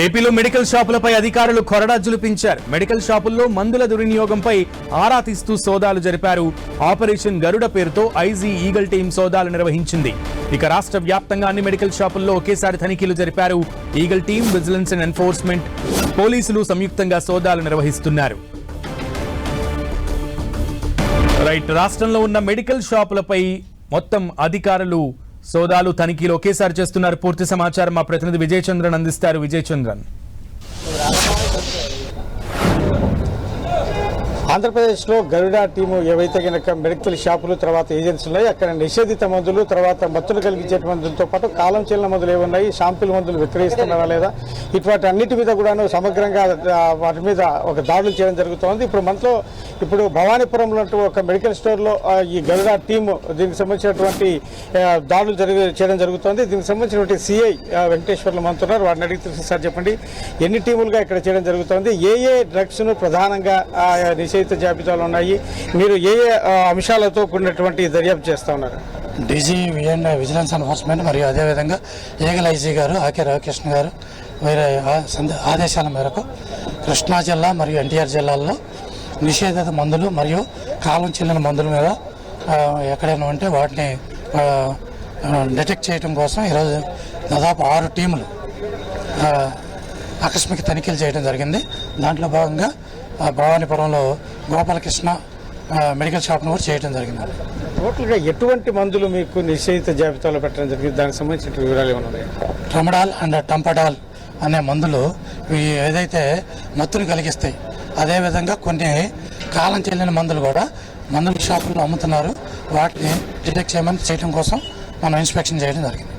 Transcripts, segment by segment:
ఏపీలో మెడికల్ షాపులపై అధికారులు కొరడా జులిపించారు. మెడికల్ షాపుల్లో మందుల దుర్వినియోగంపై ఆరా తీస్తూ సోదాలు జరిపారు. ఆపరేషన్ గరుడ పేరుతో ఐజీ ఈగల్ టీం సోదాలు నిర్వహించింది. ఇక రాష్ట్ర వ్యాప్తంగా అన్ని మెడికల్ షాపుల్లో ఒకేసారి తనిఖీలు జరిపారు. Eagle team, vigilance and enforcement, పోలీసులు సంయుక్తంగా సోదాలు నిర్వహిస్తున్నారు. రాష్ట్రంలో ఉన్న మెడికల్ షాపులపై మొత్తం అధికారులు సోదాలు, తనిఖీలు ఒకేసారి చేస్తున్నారు. పూర్తి సమాచారం మా ప్రతినిధి విజయ్ చంద్రన్ అందిస్తారు. విజయ్ చంద్రన్. ఆంధ్రప్రదేశ్లో గరుడ టీము ఏవైతే కనుక మెడికల్ షాపులు, తర్వాత ఏజెన్సీలు ఉన్నాయి, అక్కడ నిషేధిత మందులు, తర్వాత మత్తులు కలిగించే మందులతో పాటు కాలం చెల్లిన మందులు ఏమున్నాయి, షాంపిల్ మందులు విక్రయిస్తున్నారా లేదా, ఇటువంటి అన్నిటి మీద కూడాను సమగ్రంగా వాటి మీద ఒక దాడులు చేయడం జరుగుతోంది. ఇప్పుడు భవానీపురంలో ఒక మెడికల్ స్టోర్లో ఈ గరుడ టీము దీనికి సంబంధించినటువంటి దాడులు చేయడం జరుగుతోంది. దీనికి సంబంధించినటువంటి సిఐ వెంకటేశ్వర్లు మంతున్నారు. వారిని అడిగి తెలుసు. సార్ చెప్పండి, ఎన్ని టీములుగా ఇక్కడ చేయడం జరుగుతోంది, ఏ డ్రగ్స్ను ప్రధానంగా నిషేధిత జాబితాలు ఉన్నాయి, మీరు ఏ అంశాలతో కూడినటువంటి దర్యాప్తు చేస్తా ఉన్నారు? డీజీ విజిలెన్స్ ఎన్ఫోర్స్మెంట్ మరియు అదేవిధంగా ఏగల్ ఐజీ గారు ఆకే రవికృష్ణ గారు వేరే ఆదేశాల మేరకు కృష్ణా జిల్లా మరియు ఎన్టీఆర్ జిల్లాల్లో నిషేధిత మందులు మరియు కాలం చెల్లిన మందుల మీద ఎక్కడైనా ఉంటే వాటిని డిటెక్ట్ చేయడం కోసం ఈరోజు దాదాపు 6 టీములు ఆకస్మిక తనిఖీలు చేయడం జరిగింది. దాంట్లో భాగంగా భవానీపురంలో గోపాలకృష్ణ మెడికల్ షాప్ను కూడా చేయడం జరిగింది. టోటల్గా ఎటువంటి మందులు మీకు నిషేధిత జాబితాలో పెట్టడం జరిగింది, దానికి సంబంధించిన వివరాలు ఏమైనా ఉన్నాయి? ట్రమడాల్ అండ్ టంపడాల్ అనే మందులు ఏదైతే మత్తును కలిగిస్తాయి, అదేవిధంగా కొన్ని కాలం చెల్లిన మందులు కూడా మందుల షాపుల్లో అమ్ముతున్నారు. వాటిని డిటెక్ట్ చేయడం కోసం మనం ఇన్స్పెక్షన్ చేయడం జరిగింది.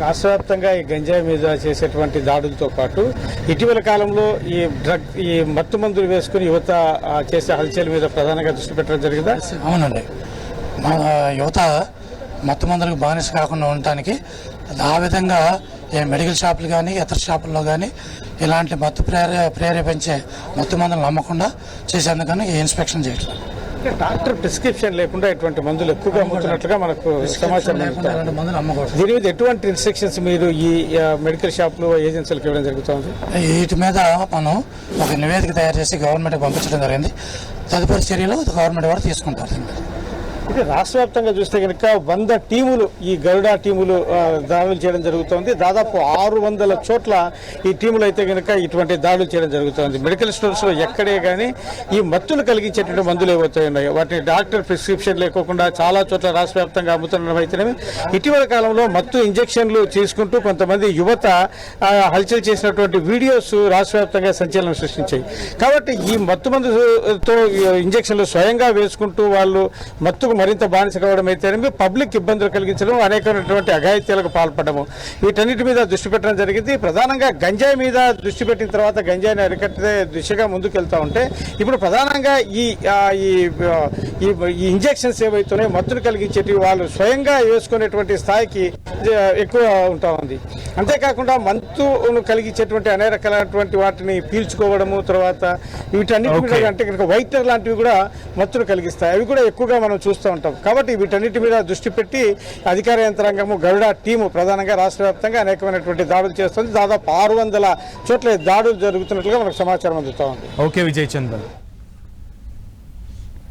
రాష్ట్ర వ్యాప్తంగా ఈ గంజాయి మీద చేసేటువంటి దాడులతో పాటు ఇటీవల కాలంలో ఈ మత్తు మందులు వేసుకుని యువత చేసే హల్చల్ మీద ప్రధానంగా దృష్టి పెట్టడం జరిగిందా? అవునండి, యువత మత్తు మందులకు బానిస కాకుండా ఉండటానికి ఆ విధంగా మెడికల్ షాపులు కానీ ఇతర షాపుల్లో కానీ ఇలాంటి మత్తు ప్రేరేపించే మత్తు మందులు నమ్మకుండా చేసేందుకని ఈ ఇన్స్పెక్షన్ చేయడం. డాక్టర్ ప్రిస్క్రిప్షన్ లేకుండా ఇటువంటి మందులు ఎక్కువగా అమ్ముతున్నట్లుగా మనకు సమాచారం. దీని మీద ఎటువంటి ఇన్స్ట్రక్షన్స్ మీరు ఈ మెడికల్ షాపులు, ఏజెన్సీలకు ఇవ్వడం జరుగుతుంది? వీటి మీద మనం ఒక నివేదిక తయారు చేసి గవర్నమెంట్కి పంపించడం జరిగింది. తదుపరి చర్యలు గవర్నమెంట్ వారు తీసుకుంటారు. ఇది రాష్ట్ర వ్యాప్తంగా చూస్తే కనుక 100 టీములు, ఈ గరుడ టీములు దాడులు చేయడం జరుగుతోంది. దాదాపు 600 చోట్ల ఈ టీములు అయితే కనుక ఇటువంటి దాడులు చేయడం జరుగుతోంది. మెడికల్ స్టోర్స్ లో ఎక్కడే కానీ ఈ మత్తులు కలిగించేటువంటి మందులు ఏవైతే ఉన్నాయో వాటిని డాక్టర్ ప్రిస్క్రిప్షన్ లేకోకుండా చాలా చోట్ల రాష్ట్ర వ్యాప్తంగా అమ్ముతున్న అయితేనే ఇటీవల కాలంలో మత్తు ఇంజెక్షన్లు తీసుకుంటూ కొంతమంది యువత హల్చల్ చేసినటువంటి వీడియోస్ రాష్ట్ర వ్యాప్తంగా సంచలనం సృష్టించాయి. కాబట్టి ఈ మత్తు మందుతో ఇంజెక్షన్లు స్వయంగా వేసుకుంటూ వాళ్ళు మత్తుకు మరింత బానిస కావడం అయితేనేమి, పబ్లిక్ ఇబ్బందులు కలిగించడం, అనేకమైనటువంటి అఘాయిత్యాలకు పాల్పడము, వీటన్నిటి మీద దృష్టి పెట్టడం జరిగింది. ప్రధానంగా గంజాయి మీద దృష్టి పెట్టిన తర్వాత గంజాయిని అరికట్టే దిశగా ముందుకెళ్తా ఉంటే ఇప్పుడు ప్రధానంగా ఈ ఇంజెక్షన్స్ ఏవైతున్నాయో మత్తును కలిగించేవి వాళ్ళు స్వయంగా వేసుకునేటువంటి స్థాయికి ఎక్కువ ఉంటా ఉంది. అంతేకాకుండా మత్తును కలిగించేటువంటి అనేక రకాలైనటువంటి వాటిని పీల్చుకోవడము, తర్వాత వీటన్నిటి మీద అంటే కనుక వైటర్ లాంటివి కూడా మత్తును కలిగిస్తాయి. అవి కూడా ఎక్కువగా మనం చూస్తూ ఉంటాం. కాబట్టి వీటన్నిటి మీద దృష్టి పెట్టి అధికార యంత్రాంగము, గరుడ టీము ప్రధానంగా రాష్ట్ర వ్యాప్తంగా అనేకమైనటువంటి దాడులు చేస్తుంది. దాదాపు 600 చోట్ల దాడులు జరుగుతున్నట్లుగా మనకు సమాచారం అందుతా ఉంది. ఓకే విజయ్ చంద్రన్.